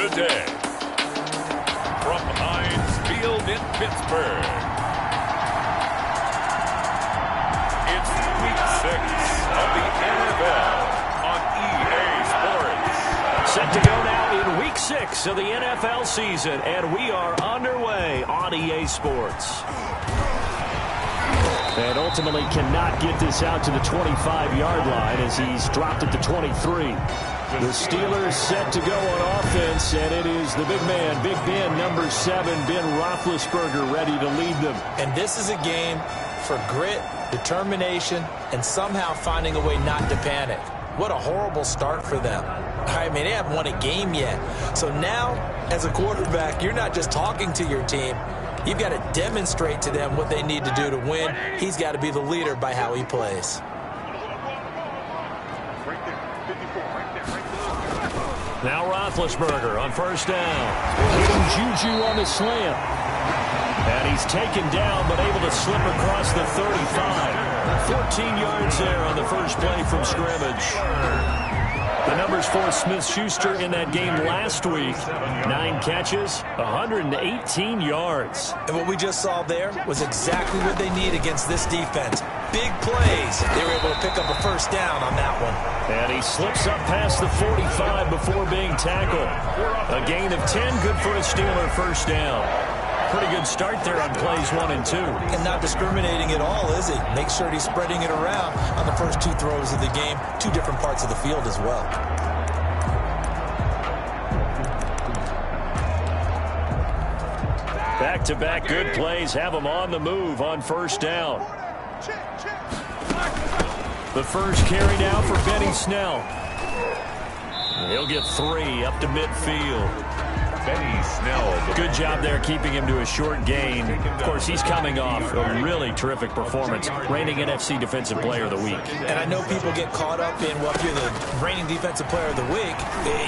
today. From Heinz Field in Pittsburgh, it's Week 6 of the NFL on EA Sports. Set to go now in Week 6 of the NFL season, and we are underway on EA Sports. And ultimately cannot get this out to the 25-yard line as he's dropped at the 23. The Steelers set to go on offense, and it is the big man, Big Ben, number 7, Ben Roethlisberger, ready to lead them. And this is a game for grit, determination, and somehow finding a way not to panic. What a horrible start for them. I mean, they haven't won a game yet. So now, as a quarterback, you're not just talking to your team. You've got to demonstrate to them what they need to do to win. He's got to be the leader by how he plays. Now Roethlisberger on first down. Hitting Juju on the slant. And he's taken down, but able to slip across the 35. 14 yards there on the first play from scrimmage. The numbers for Smith-Schuster in that game last week. 9 catches, 118 yards. And what we just saw there was exactly what they need against this defense. Big plays. They were able to pick up a first down on that one. And he slips up past the 45 before being tackled. A gain of 10, good for a Steeler first down. Pretty good start there on plays 1 and 2. And not discriminating at all, is he? Make sure he's spreading it around on the first 2 throws of the game. 2 different parts of the field as well. Back-to-back good plays have him on the move on first down. The first carry now for Benny Snell. He'll get 3 up to midfield. Benny Snell. Good job there keeping him to a short gain. Of course, he's coming off a really terrific performance. Reigning NFC Defensive Player of the Week. And I know people get caught up in, well, if you're the reigning Defensive Player of the Week,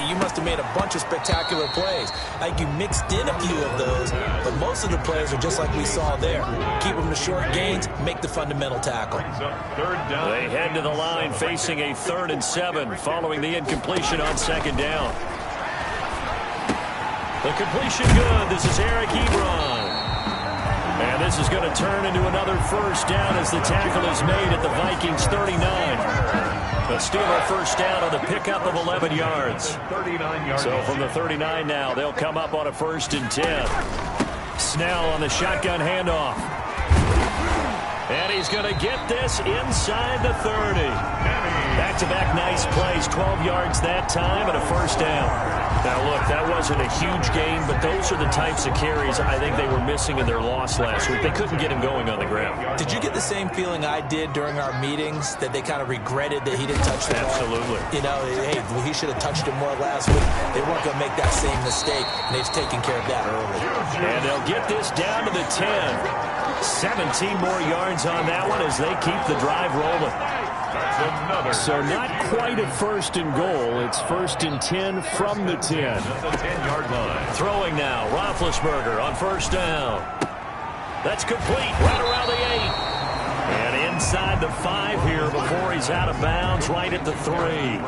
you must have made a bunch of spectacular plays. Like you mixed in a few of those, but most of the plays are just like we saw there. Keep them to short gains, make the fundamental tackle. They head to the line facing a 3rd and 7 following the incompletion on second down. The completion good. This is Eric Ebron. And this is going to turn into another first down as the tackle is made at the Vikings 39. The Steeler first down on the pickup of 11 yards. 39 yards. So from the 39 now, they'll come up on a 1st and 10. Snell on the shotgun handoff. And he's going to get this inside the 30. Back-to-back nice plays, 12 yards that time and a first down. Now, look, that wasn't a huge gain, but those are the types of carries I think they were missing in their loss last week. They couldn't get him going on the ground. Did you get the same feeling I did during our meetings, that they kind of regretted that he didn't touch the ball? Absolutely. You know, hey, he should have touched it more last week. They weren't going to make that same mistake, and they've taken care of that early. And they'll get this down to the 10. 17 more yards on that one as they keep the drive rolling. So not quite a 1st and goal. It's 1st and 10 from the 10. The 10-yard line. Throwing now, Roethlisberger on first down. That's complete right around the 8. And inside the 5 here before he's out of bounds right at the 3.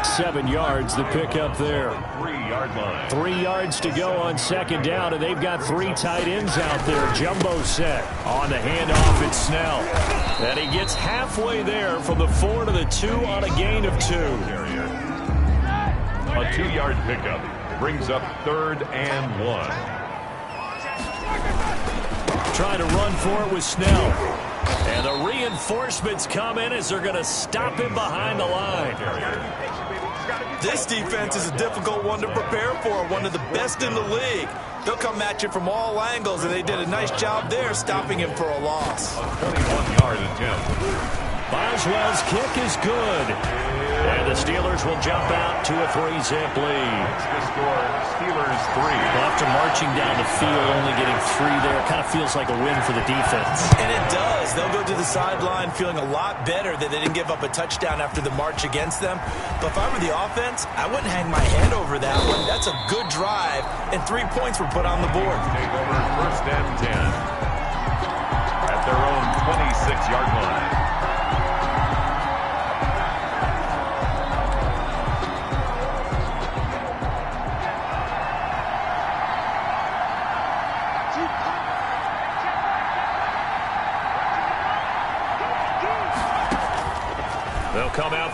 7 yards the pickup there. 3-yard line. 3 yards to go on second down, and they've got 3 tight ends out there. Jumbo set on the handoff. It's Snell. And he gets halfway there from the 4 to the 2 on a gain of 2. A 2-yard pickup brings up 3rd and 1. Trying to run for it with Snell. And the reinforcements come in as they're going to stop him behind the line. This defense is a difficult one to prepare for, one of the best in the league. They'll come at you from all angles, and they did a nice job there stopping him for a loss. A 21-yard attempt. Boswell's kick is good. And the Steelers will jump out to a 3-zip lead. The score, Steelers 3. After marching down the field, only getting 3 there, it kind of feels like a win for the defense. And it does. They'll go to the sideline feeling a lot better that they didn't give up a touchdown after the march against them. But if I were the offense, I wouldn't hang my head over that one. That's a good drive, and 3 points were put on the board. Take over 1st and 10 at their own 26-yard line.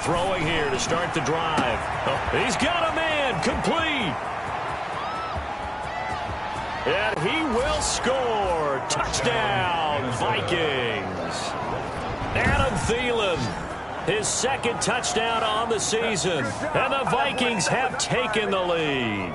throwing here to start the drive. Oh, he's got a man, complete. And he will score. Touchdown, Vikings. Adam Thielen, his second touchdown on the season. And the Vikings have taken the lead.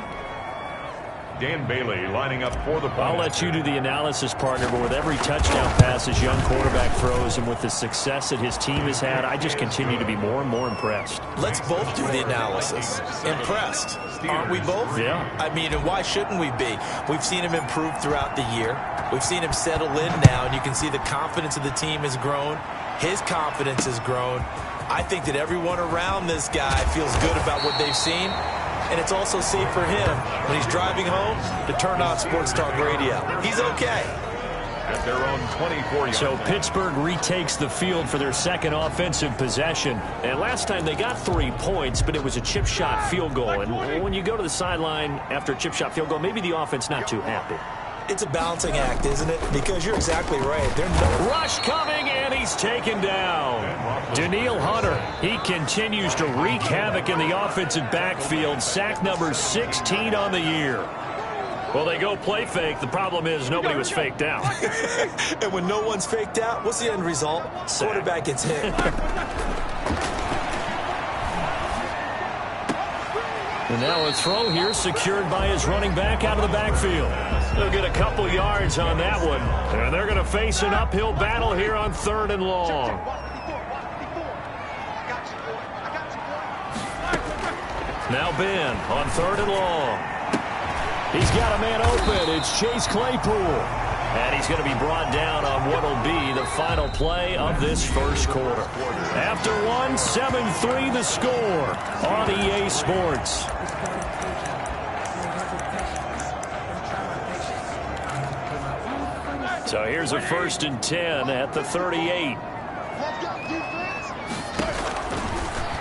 Dan Bailey lining up for the ball. I'll let you do the analysis, partner, but with every touchdown pass his young quarterback throws and with the success that his team has had, I just continue to be more and more impressed. Let's both do the analysis. Impressed. Aren't we both? Yeah. I mean, and why shouldn't we be? We've seen him improve throughout the year. We've seen him settle in now, and you can see the confidence of the team has grown. His confidence has grown. I think that everyone around this guy feels good about what they've seen. And it's also safe for him when he's driving home to turn on Sports Talk Radio. He's okay. At their own 24-yard So line. Pittsburgh retakes the field for their second offensive possession. And last time they got 3 points, but it was a chip shot field goal. And when you go to the sideline after a chip shot field goal, maybe the offense not too happy. It's a balancing act, isn't it? Because you're exactly right. They're no Rush coming, and he's taken down. Daniil Hunter, he continues to wreak havoc in the offensive backfield. Sack number 16 on the year. Well, they go play fake. The problem is nobody was faked out. And when no one's faked out, what's the end result? Sack. Quarterback gets hit. And now a throw here secured by his running back out of the backfield. They'll get a couple yards on that one. And they're going to face an uphill battle here on 3rd and long. Now Ben on 3rd and long. He's got a man open. It's Chase Claypool. And he's going to be brought down on what will be the final play of this first quarter. After one, 7-3 the score on EA Sports. So here's a 1st and 10 at the 38.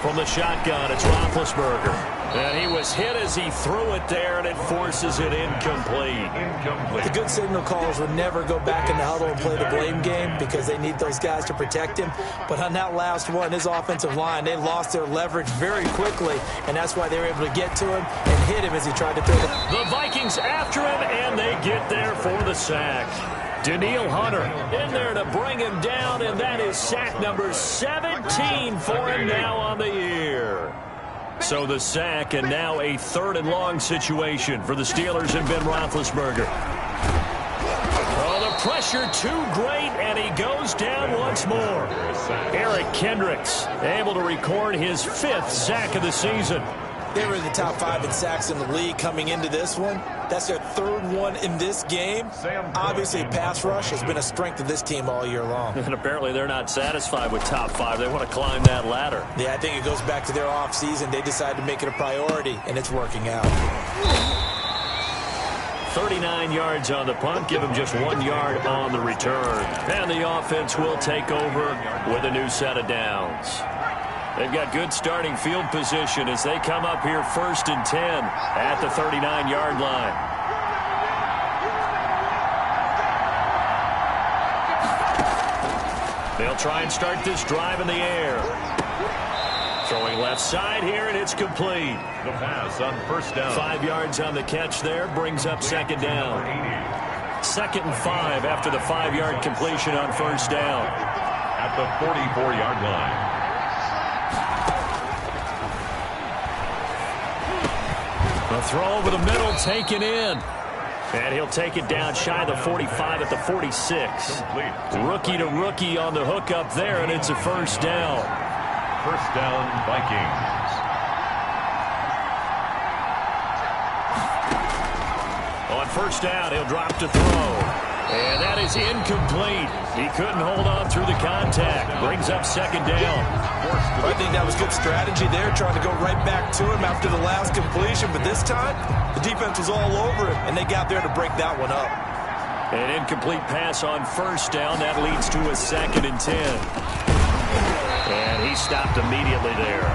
From the shotgun, it's Roethlisberger. And he was hit as he threw it there, and it forces it incomplete. The good signal callers would never go back in the huddle and play the blame game because they need those guys to protect him. But on that last one, his offensive line, they lost their leverage very quickly, and that's why they were able to get to him and hit him as he tried to throw The Vikings after him, and they get there for the sack. Daniil Hunter in there to bring him down, and that is sack number 17 for him now on the year. So the sack, and now a 3rd and long situation for the Steelers and Ben Roethlisberger. Oh, the pressure too great, and he goes down once more. Eric Kendricks able to record his 5th sack of the season. They were in the top 5 in sacks in the league coming into this one. That's their 3rd one in this game. Obviously, pass rush has been a strength of this team all year long. And apparently they're not satisfied with top 5. They want to climb that ladder. Yeah, I think it goes back to their offseason. They decided to make it a priority, and it's working out. 39 yards on the punt, give him just 1 yard on the return. And the offense will take over with a new set of downs. They've got good starting field position as they come up here 1st and 10 at the 39-yard line. They'll try and start this drive in the air. Throwing left side here, and it's complete. The pass on 1st down. 5 yards on the catch there, brings up 2nd down. 2nd and 5 after the 5-yard completion on 1st down. At the 44-yard line. A throw over the middle, taken in. And he'll take it down shy of the 45 at the 46. Rookie to rookie on the hook up there, and it's a 1st down. 1st down, Vikings. On 1st down, he'll drop to throw. And that is incomplete. He couldn't hold on through the contact. Brings up 2nd down. I think that was good strategy there, trying to go right back to him after the last completion. But this time, the defense was all over him, and they got there to break that one up. An incomplete pass on 1st down. That leads to a 2nd and 10. And he stopped immediately there.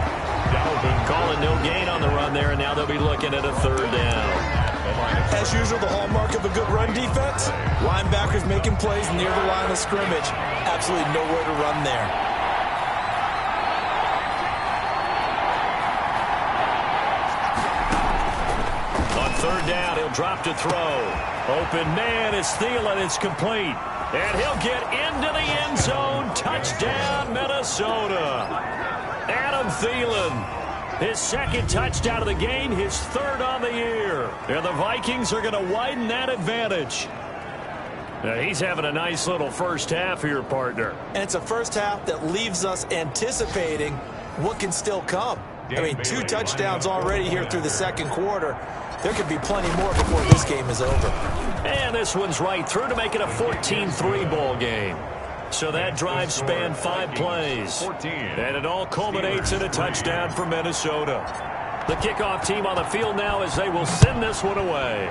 Calling no gain on the run there, and now they'll be looking at a 3rd down. As usual, the hallmark of a good run defense, linebackers making plays near the line of scrimmage. Absolutely nowhere to run there. third down. He'll drop to throw. Open man is Thielen. It's complete. And he'll get into the end zone. Touchdown, Minnesota. Adam Thielen, his second touchdown of the game, his third on the year. And the Vikings are going to widen that advantage. Now, he's having a nice little first half here, partner. And it's a first half that leaves us anticipating what can still come. I mean, 2 touchdowns already here through the second quarter. There could be plenty more before this game is over. And this one's right through to make it a 14-3 ball game. So that drive spanned 5 plays. And it all culminates in a touchdown for Minnesota. The kickoff team on the field now as they will send this one away.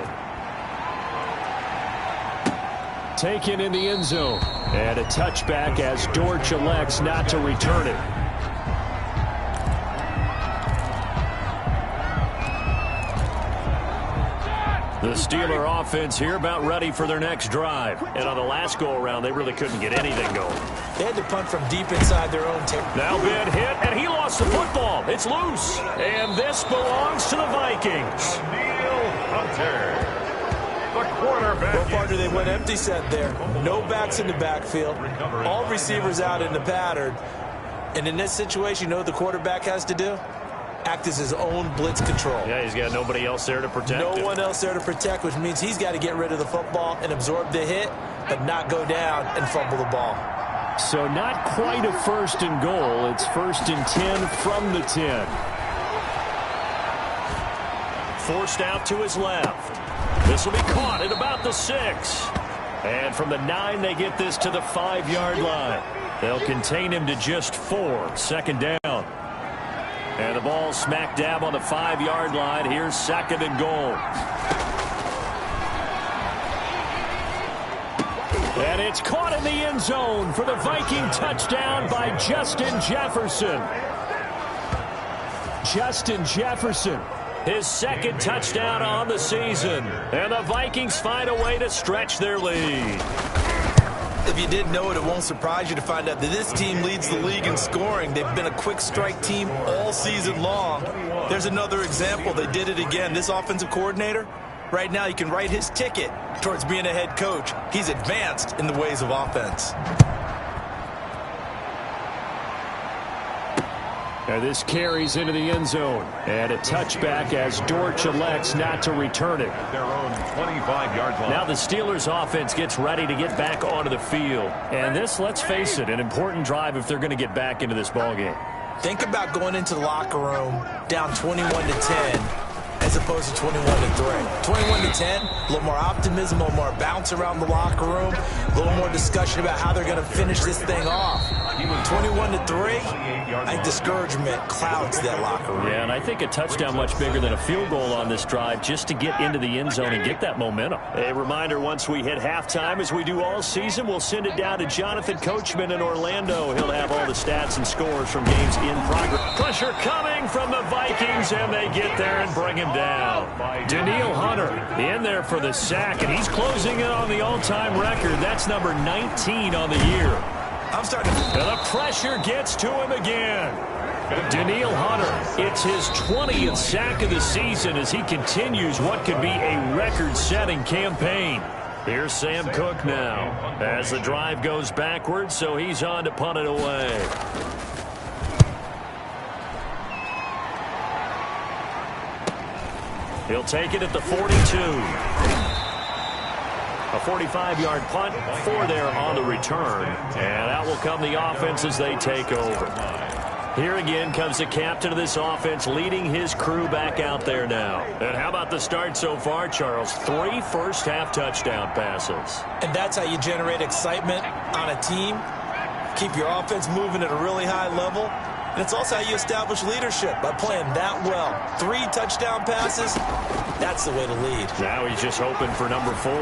Taken in the end zone. And a touchback as Dortch elects not to return it. The Steeler offense here about ready for their next drive. And on the last go-around, they really couldn't get anything going. They had to punt from deep inside their own territory. Now big hit, and he lost the football. It's loose. And this belongs to the Vikings. Neil Hunter, the quarterback. Well, partner, they went empty set there. No backs in the backfield. All receivers out in the pattern. And in this situation, you know what the quarterback has to do? Act as his own blitz control. Yeah, he's got nobody else there to protect him. No one else there to protect, which means he's got to get rid of the football and absorb the hit, but not go down and fumble the ball. So not quite a 1st and goal. It's 1st and 10 from the 10. Forced out to his left. This will be caught at about the 6. And from the 9, they get this to the 5-yard line. They'll contain him to just 4. 2nd down. And the ball smack dab on the 5-yard line. Here's 2nd and goal. And it's caught in the end zone for the Viking touchdown by Justin Jefferson. Justin Jefferson, his 2nd touchdown on the season. And the Vikings find a way to stretch their lead. If you didn't know it, it won't surprise you to find out that this team leads the league in scoring. They've been a quick strike team all season long. There's another example. They did it again. This offensive coordinator, right now, he can write his ticket towards being a head coach. He's advanced in the ways of offense. And this carries into the end zone. And a touchback as Dortch elects not to return it. Their own 25-yard line. Now the Steelers offense gets ready to get back onto the field. And this, let's face it, an important drive if they're going to get back into this ballgame. Think about going into the locker room down 21-10 as opposed to 21-3. 21-10, a little more optimism, a little more bounce around the locker room, a little more discussion about how they're going to finish this thing off. 21-3, I think discouragement clouds that locker room. Yeah, and I think a touchdown much bigger than a field goal on this drive just to get into the end zone and get that momentum. A reminder, once we hit halftime, as we do all season, we'll send it down to Jonathan Coachman in Orlando. He'll have all the stats and scores from games in progress. Pressure coming from the Vikings, and they get there and bring him down. Daniil Hunter in there for the sack, and he's closing in on the all-time record. That's number 19 on the year. And the pressure gets to him again. Daniil Hunter, it's his 20th sack of the season as he continues what could be a record-setting campaign. Here's Sam Cook now as the drive goes backwards, so he's on to punt it away. He'll take it at the 42. A 45-yard punt, 4 there on the return. And out will come the offense as they take over. Here again comes the captain of this offense leading his crew back out there now. And how about the start so far, Charles? 3 first-half touchdown passes. And that's how you generate excitement on a team. Keep your offense moving at a really high level. And it's also how you establish leadership, by playing that well. 3 touchdown passes, that's the way to lead. Now he's just hoping for number 4.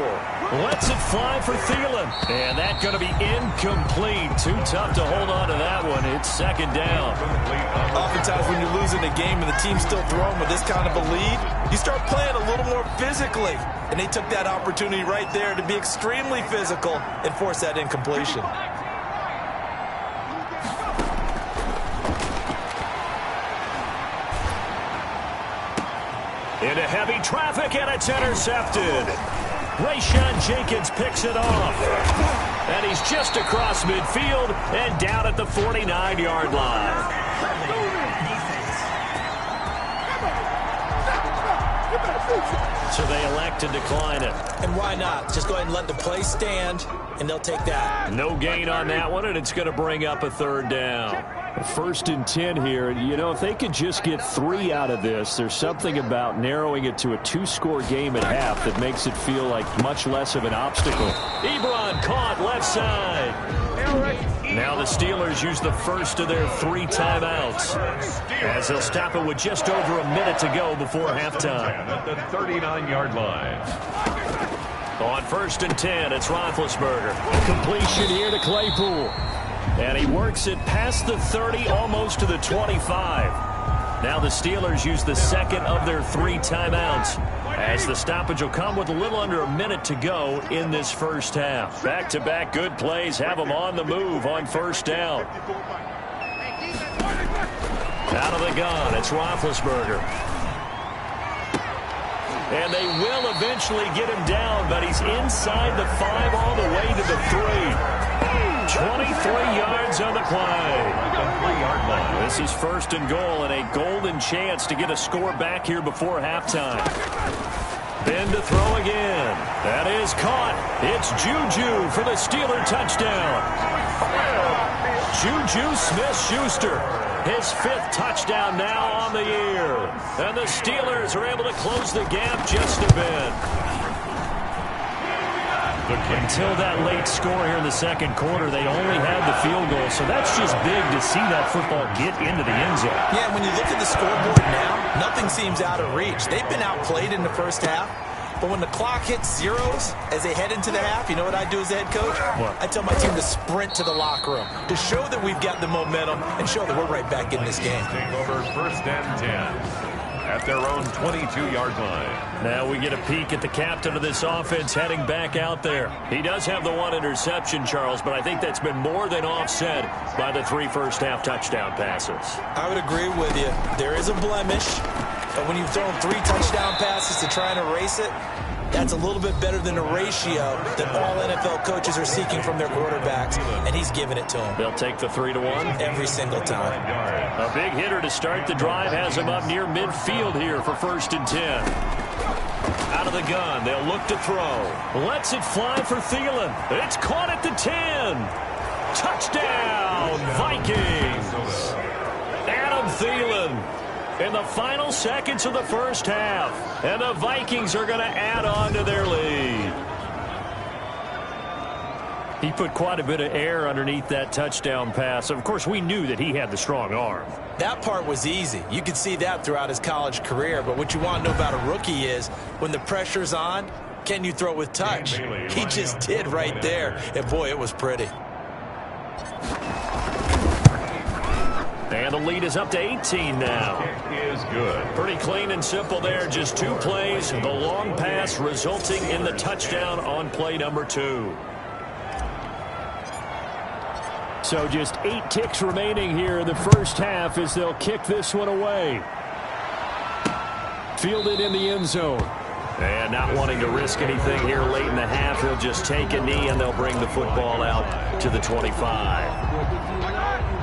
Lets it fly for Thielen. And that's going to be incomplete. Too tough to hold on to that one. It's 2nd down. Oftentimes when you're losing a game and the team's still throwing with this kind of a lead, you start playing a little more physically. And they took that opportunity right there to be extremely physical and force that incompletion. Into heavy traffic, and it's intercepted. Rayshawn Jenkins picks it off. And he's just across midfield and down at the 49-yard line. So they elect to decline it. And why not? Just go ahead and let the play stand, and they'll take that. No gain on that one, and it's going to bring up a third down. 1st and 10 here. You know, if they could just get 3 out of this, there's something about narrowing it to a 2-score game at half that makes it feel like much less of an obstacle. Ebron caught left side. Now the Steelers use the first of their 3 timeouts, as they'll stop it with just over a minute to go before halftime. At the 39-yard line. On 1st and 10, it's Roethlisberger. Completion here to Claypool. And he works it past the 30, almost to the 25. Now the Steelers use the second of their 3 timeouts, as the stoppage will come with a little under a minute to go in this first half. Back-to-back good plays have them on the move on 1st down. Out of the gun, it's Roethlisberger. And they will eventually get him down, but he's inside the 5 all the way to the 3. 23 yards on the play. This is 1st and goal, and a golden chance to get a score back here before halftime. Then to throw again. That is caught. It's Juju for the Steeler touchdown. Juju Smith-Schuster, his 5th touchdown now on the year. And the Steelers are able to close the gap just a bit. Until that late score here in the 2nd quarter, they only had the field goal. So that's just big to see that football get into the end zone. Yeah, when you look at the scoreboard now, nothing seems out of reach. They've been outplayed in the first half. But when the clock hits zeros as they head into the half, you know what I do as the head coach? What? I tell my team to sprint to the locker room to show that we've got the momentum and show that we're right back in this game. Take over 1st and 10 at their own 22-yard line. Now we get a peek at the captain of this offense heading back out there. He does have the 1 interception, Charles, but I think that's been more than offset by the 3 first-half touchdown passes. I would agree with you. There is a blemish, but when you've thrown 3 touchdown passes to try and erase it, that's a little bit better than a ratio that all NFL coaches are seeking from their quarterbacks, and he's giving it to them. They'll take the 3-1. Every single time. A big hitter to start the drive has him up near midfield here for 1st and 10. Out of the gun, they'll look to throw. Lets it fly for Thielen. It's caught at the 10. Touchdown, Vikings. Adam Thielen in the final seconds of the first half. And the Vikings are going to add on to their lead. He put quite a bit of air underneath that touchdown pass. Of course, we knew that he had the strong arm. That part was easy. You could see that throughout his college career. But what you want to know about a rookie is when the pressure's on, can you throw with touch? He just did right there. And, boy, it was pretty. And the lead is up to 18 now. It is good. Pretty clean and simple there. Just 2 plays. The long pass resulting in the touchdown on play number 2. So just 8 ticks remaining here in the first half as they'll kick this one away. Fielded in the end zone. And not wanting to risk anything here late in the half, he'll just take a knee and they'll bring the football out to the 25.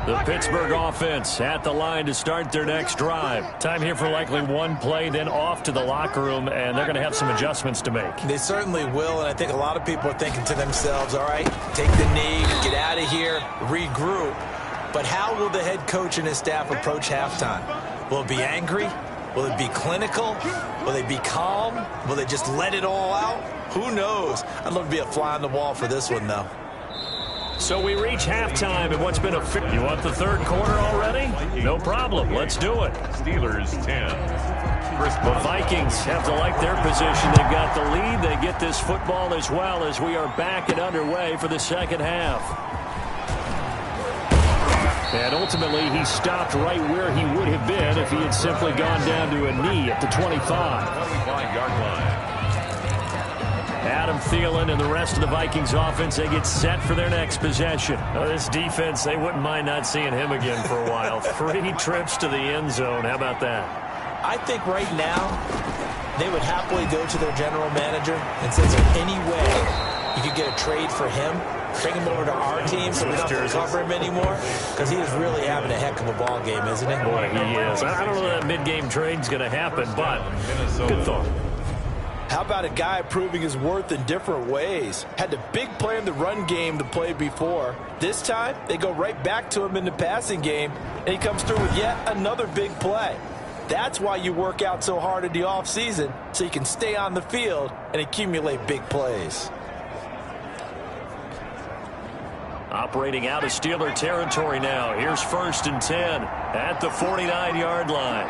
The Pittsburgh offense at the line to start their next drive. Time here for likely 1 play, then off to the locker room, and they're going to have some adjustments to make. They certainly will, and I think a lot of people are thinking to themselves, all right, take the knee, get out of here, regroup. But how will the head coach and his staff approach halftime? Will it be angry? Will it be clinical? Will they be calm? Will they just let it all out? Who knows? I'd love to be a fly on the wall for this one, though. So we reach halftime in what's been a... You want the 3rd quarter already? No problem. Let's do it. Steelers 10. The Vikings have to like their position. They've got the lead. They get this football as well as we are back and underway for the second half. And ultimately, he stopped right where he would have been if he had simply gone down to a knee at the 25. 25-yard line. Adam Thielen and the rest of the Vikings offense, they get set for their next possession. This defense, they wouldn't mind not seeing him again for a while. 3 trips to the end zone. How about that? I think right now they would happily go to their general manager and say, is there any way you could get a trade for him? Bring him over to our team so we don't have to cover him anymore? Because he is really having a heck of a ball game, isn't he? Boy, he is. I don't know that mid-game trade's going to happen, but good thought. How about a guy proving his worth in different ways? Had the big play in the run game to play before. This time, they go right back to him in the passing game, and he comes through with yet another big play. That's why you work out so hard in the offseason, so you can stay on the field and accumulate big plays. Operating out of Steeler territory now. Here's 1st and 10 at the 49-yard line.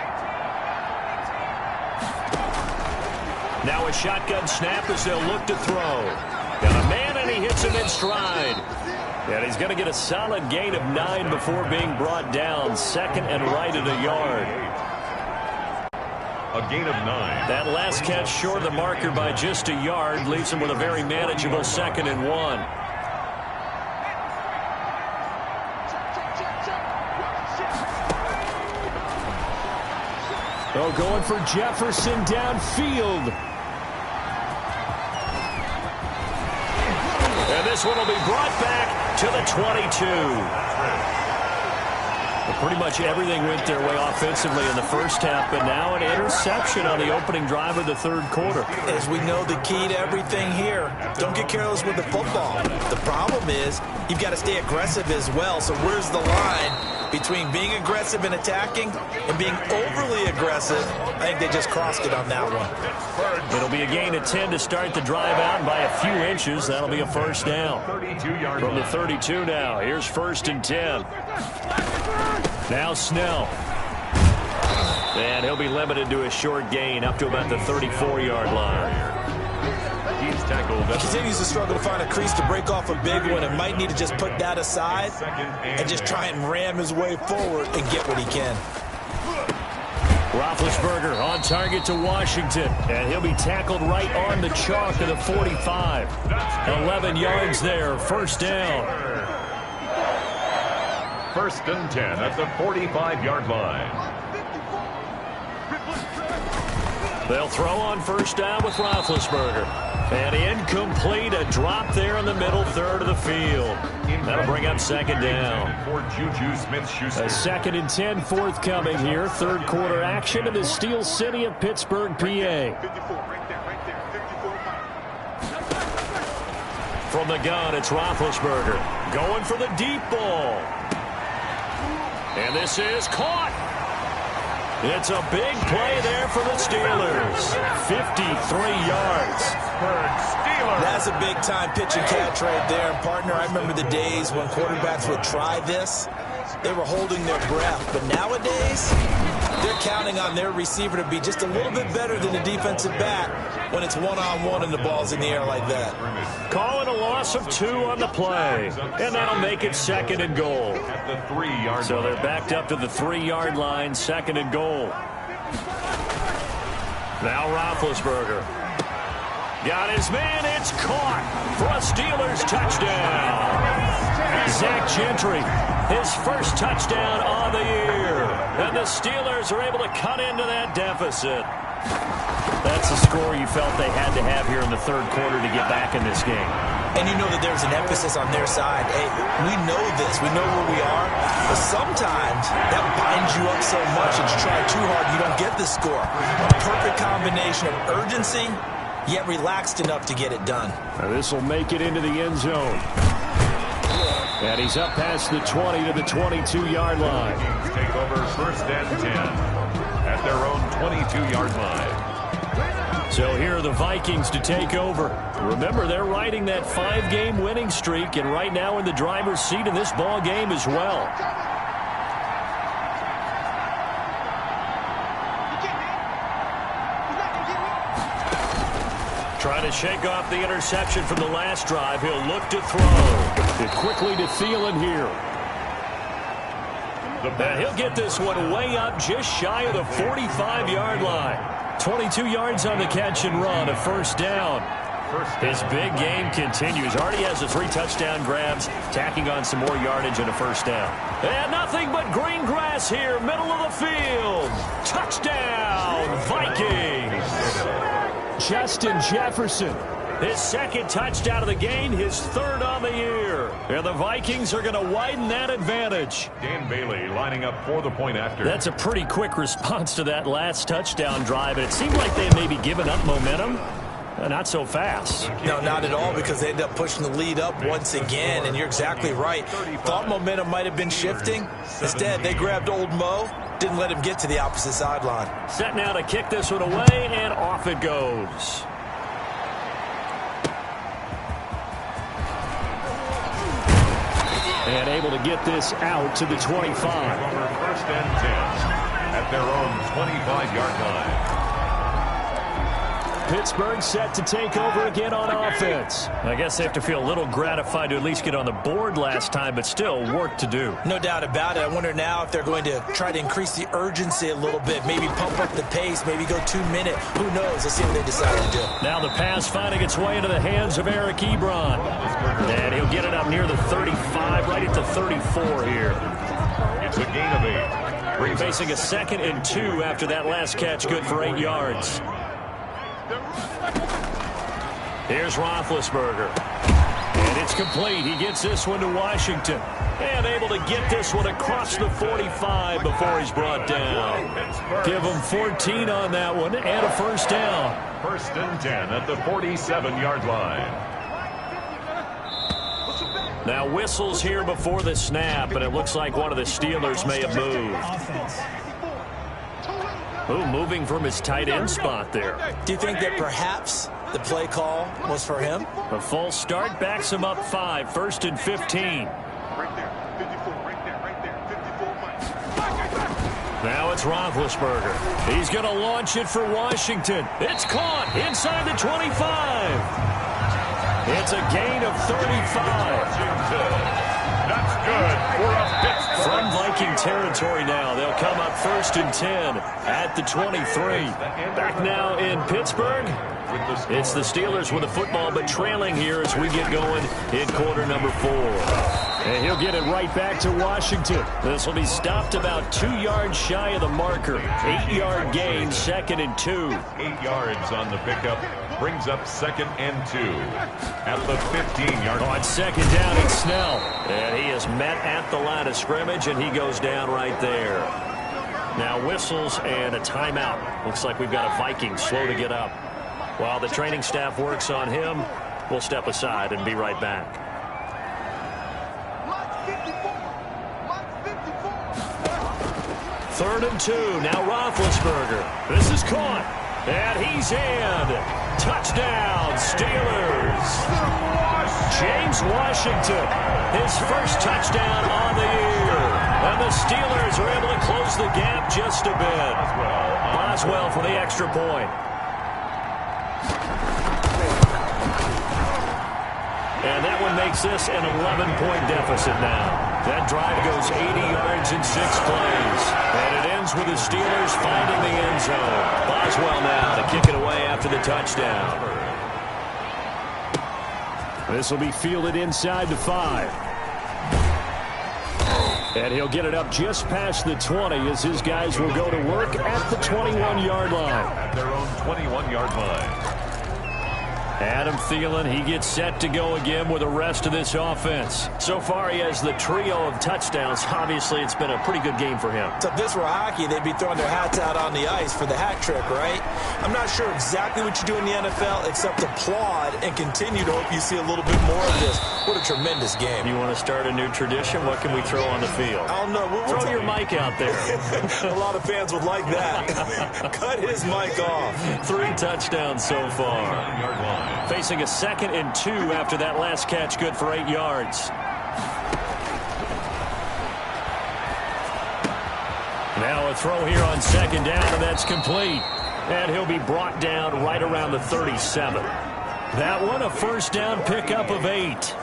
Now a shotgun snap as they'll look to throw. Got a man, and he hits him in stride. And he's going to get a solid gain of 9 before being brought down. 2nd and right at a yard. A gain of 9. That last catch short of the marker by just a yard leaves him with a very manageable 2nd and 1. Oh, going for Jefferson downfield. And this one will be brought back to the 22. Well, pretty much everything went their way offensively in the first half, but now an interception on the opening drive of the third quarter. As we know, the key to everything here, don't get careless with the football. The problem is you've got to stay aggressive as well. So where's the line between being aggressive and attacking and being overly aggressive? I think they just crossed it on that one. It'll be a gain of 10 to start the drive out, and by a few inches, that'll be a first down. From the 32 now, here's 1st and 10. Now Snell. And he'll be limited to a short gain up to about the 34-yard line. He's tackled. He continues to struggle to find a crease to break off a big one and might need to just put that aside and just try and ram his way forward and get what he can. Roethlisberger on target to Washington, and he'll be tackled right on the chalk of the 45. 11 yards there, first down. 1st and 10 at the 45-yard line. They'll throw on first down with Roethlisberger. And incomplete, a drop there in the middle third of the field. That'll bring up 2nd down. For Juju Smith-Schuster. A 2nd and 10 forthcoming here. Third quarter action in the Steel City of Pittsburgh, PA. From the gun, it's Roethlisberger going for the deep ball. And this is caught. It's a big play there for the Steelers. 53 yards. That's a big-time pitch and catch right there. And, partner, I remember the days when quarterbacks would try this. They were holding their breath. But nowadays, they're counting on their receiver to be just a little bit better than the defensive back when it's one-on-one and the ball's in the air like that. Calling a loss of 2 on the play. And that'll make it 2nd and goal. At the 3-yard So they're backed up to the 3-yard line, 2nd and goal. Now Roethlisberger. Got his man, it's caught for a Steelers touchdown. Zach Gentry, his first touchdown of the year. And the Steelers are able to cut into that deficit. That's the score you felt they had to have here in the third quarter to get back in this game. And you know that there's an emphasis on their side. Hey, we know this. We know where we are. But sometimes that binds you up so much that you try too hard, you don't get the score. A perfect combination of urgency, yet relaxed enough to get it done. Now this will make it into the end zone. And he's up past the 20 to the 22-yard line. Vikings take over 1st and 10 at their own 22-yard line. So here are the Vikings to take over. Remember, they're riding that 5-game winning streak, and right now in the driver's seat in this ball game as well. Trying to shake off the interception from the last drive. He'll look to throw. And quickly to Thielen here. And he'll get this one way up just shy of the 45-yard line. 22 yards on the catch and run, a first down. His big game continues. Already has the 3 touchdown grabs, tacking on some more yardage and a first down. And nothing but green grass here, middle of the field. Touchdown, Vikings. Justin Jefferson. His second touchdown of the game, his third on the year. And the Vikings are going to widen that advantage. Dan Bailey lining up for the point after. That's a pretty quick response to that last touchdown drive. And it seemed like they had maybe given up momentum. Not so fast. No, not at all, because they ended up pushing the lead up once again, and you're exactly right. Thought momentum might have been shifting. Instead, they grabbed old Mo, didn't let him get to the opposite sideline. Set now to kick this one away, and off it goes. And able to get this out to the 25. First and 10 at their own 25-yard line. Pittsburgh set to take over again on offense. I guess they have to feel a little gratified to at least get on the board last time, but still work to do. No doubt about it. I wonder now if they're going to try to increase the urgency a little bit, maybe pump up the pace, maybe go 2 minute. Who knows? Let's see what they decide to do. Now the pass finding its way into the hands of Eric Ebron. And he'll get it up near the 35, right at the 34 here. It's a gain of 8. Facing a 2nd and 2 after that last catch, good for 8 yards. Here's Roethlisberger. And it's complete. He gets this one to Washington. And able to get this one across the 45 before he's brought down. Give him 14 on that one and a first down. First and 10 at the 47-yard line. Now whistles here before the snap, and it looks like one of the Steelers may have moved. Ooh, moving from his tight end spot there. Do you think that perhaps the play call was for him? A false start backs him up 5, 1st and 15. Now it's Roethlisberger. He's going to launch it for Washington. It's caught inside the 25. It's a gain of 35. That's good for a Pittsburgh. From Viking territory now, they'll come up 1st and 10 at the 23. Back now in Pittsburgh. It's the Steelers with the football, but trailing here as we get going in quarter number 4. And he'll get it right back to Washington. This will be stopped about 2 yards shy of the marker. 8-yard gain, 2nd and 2. 8 yards on the pickup. Brings up 2nd and 2 at the 15-yard line. On 2nd down, it's Snell. And he is met at the line of scrimmage, and he goes down right there. Now whistles and a timeout. Looks like we've got a Viking slow to get up. While the training staff works on him, we'll step aside and be right back. Third and 2. Now Roethlisberger. This is caught. And he's in. Touchdown, Steelers. James Washington, his first touchdown on the year. And the Steelers are able to close the gap just a bit. Boswell for the extra point. And that one makes this an 11-point deficit now. That drive goes 80 yards in 6 plays. And it ends with the Steelers finding the end zone. Boswell now to kick it away after the touchdown. This will be fielded inside the 5. And he'll get it up just past the 20 as his guys will go to work at the 21-yard line. At their own 21-yard line. Adam Thielen, he gets set to go again with the rest of this offense. So far, he has the trio of touchdowns. Obviously, it's been a pretty good game for him. So if this were hockey, they'd be throwing their hats out on the ice for the hat trick, right? I'm not sure exactly what you do in the NFL except applaud and continue to hope you see a little bit more of this. What a tremendous game. You want to start a new tradition? What can we throw on the field? I don't know. Throw your mic out there. A lot of fans would like that. Cut his mic off. 3 touchdowns so far. Facing a 2nd and 2 after that last catch, good for 8 yards. Now a throw here on 2nd down, and that's complete. And he'll be brought down right around the 37. That one, a first down pickup of 8.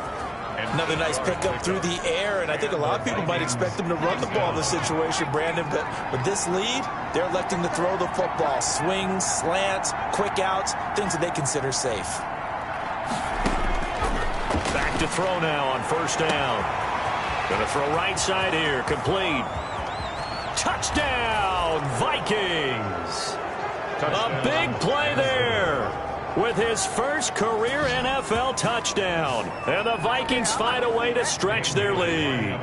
Another nice pickup through the air, and I think a lot of people might expect them to run the ball in this situation, Brandon, but with this lead, they're electing to throw the football. Swings, slants, quick outs, things that they consider safe. Back to throw now on 1st down. Going to throw right side here, complete. Touchdown, Vikings! A big play there. with his first career NFL touchdown. And the Vikings find a way to stretch their lead.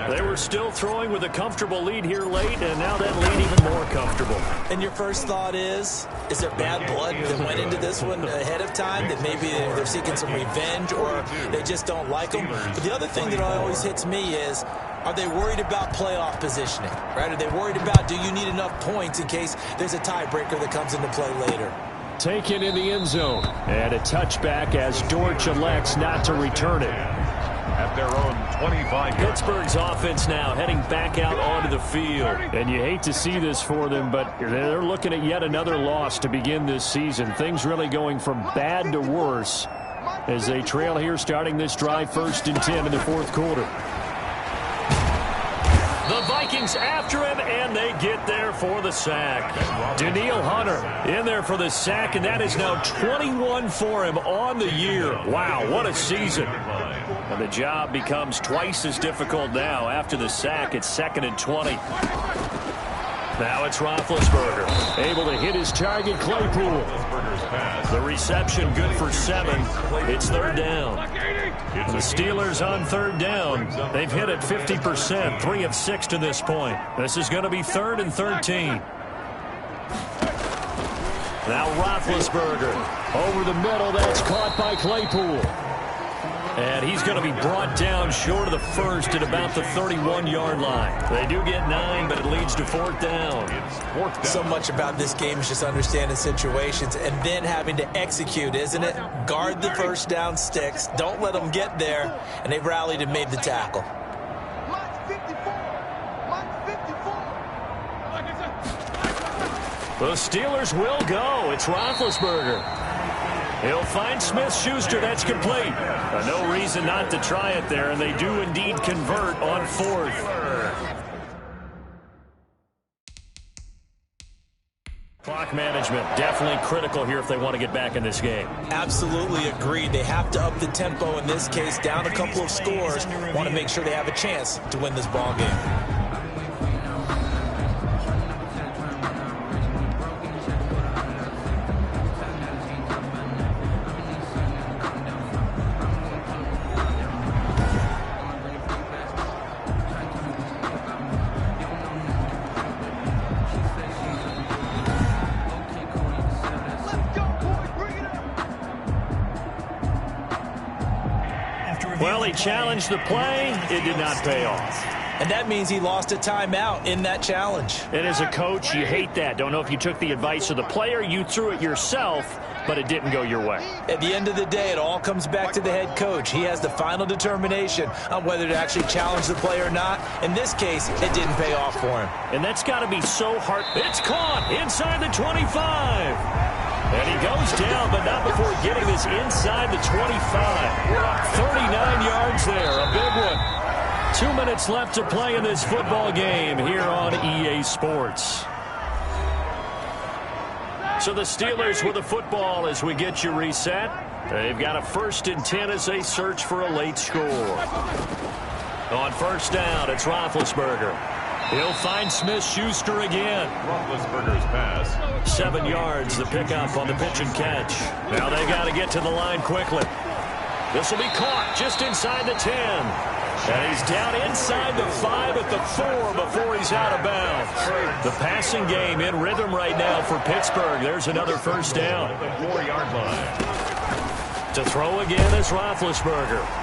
They were still throwing with a comfortable lead here late, and now that lead even more comfortable. And your first thought is there bad blood that went into this one ahead of time, that maybe they're seeking some revenge or they just don't like them? But the other thing that always hits me is, are they worried about playoff positioning, right? Are they worried about, do you need enough points in case there's a tiebreaker that comes into play later? Taken in the end zone. And a touchback as Dortch elects not to return it. At their own 25. Pittsburgh's offense now heading back out onto the field. And you hate to see this for them, but they're looking at yet another loss to begin this season. Things really going from bad to worse as they trail here starting this drive 1st and 10 in the 4th quarter. The Vikings after him, and they get there for the sack. Danielle Hunter in there for the sack, and that is now 21 for him on the year. Wow, what a season. And the job becomes twice as difficult now. After the sack, it's 2nd and 20. Now it's Roethlisberger, able to hit his target, Claypool. The reception good for 7. It's 3rd down. The Steelers on 3rd down. They've hit it 50%, 3 of 6 to this point. This is going to be 3rd and 13. Now Roethlisberger over the middle. That's caught by Claypool. And he's going to be brought down short of the first at about the 31-yard line. They do get 9, but it leads to 4th down. So much about this game is just understanding situations and then having to execute, isn't it? Guard the first down sticks. Don't let them get there. And they've rallied and made the tackle. The Steelers will go. It's Roethlisberger. He'll find Smith-Schuster. That's complete. No reason not to try it there, and they do indeed convert on 4th. Clock management definitely critical here if they want to get back in this game. Absolutely agreed. They have to up the tempo in this case, down a couple of scores. Want to make sure they have a chance to win this ball game. Well, he challenged the play. It did not pay off. And that means he lost a timeout in that challenge. And as a coach, you hate that. Don't know if you took the advice of the player. You threw it yourself, but it didn't go your way. At the end of the day, it all comes back to the head coach. He has the final determination on whether to actually challenge the play or not. In this case, it didn't pay off for him. And that's got to be so hard. It's caught inside the 25. And he goes down, but not before getting this inside the 25. 39 yards there, a big one. 2 minutes left to play in this football game here on EA Sports. So the Steelers with the football as we get you reset. They've got a 1st and 10 as they search for a late score. On 1st down, it's Roethlisberger. He'll find Smith-Schuster again. Roethlisberger's pass. 7 yards, the pickup on the pitch and catch. Now they got to get to the line quickly. This will be caught just inside the 10. And he's down inside the 5 at the 4 before he's out of bounds. The passing game in rhythm right now for Pittsburgh. There's another 1st down. The 4-yard line. To throw again is Roethlisberger.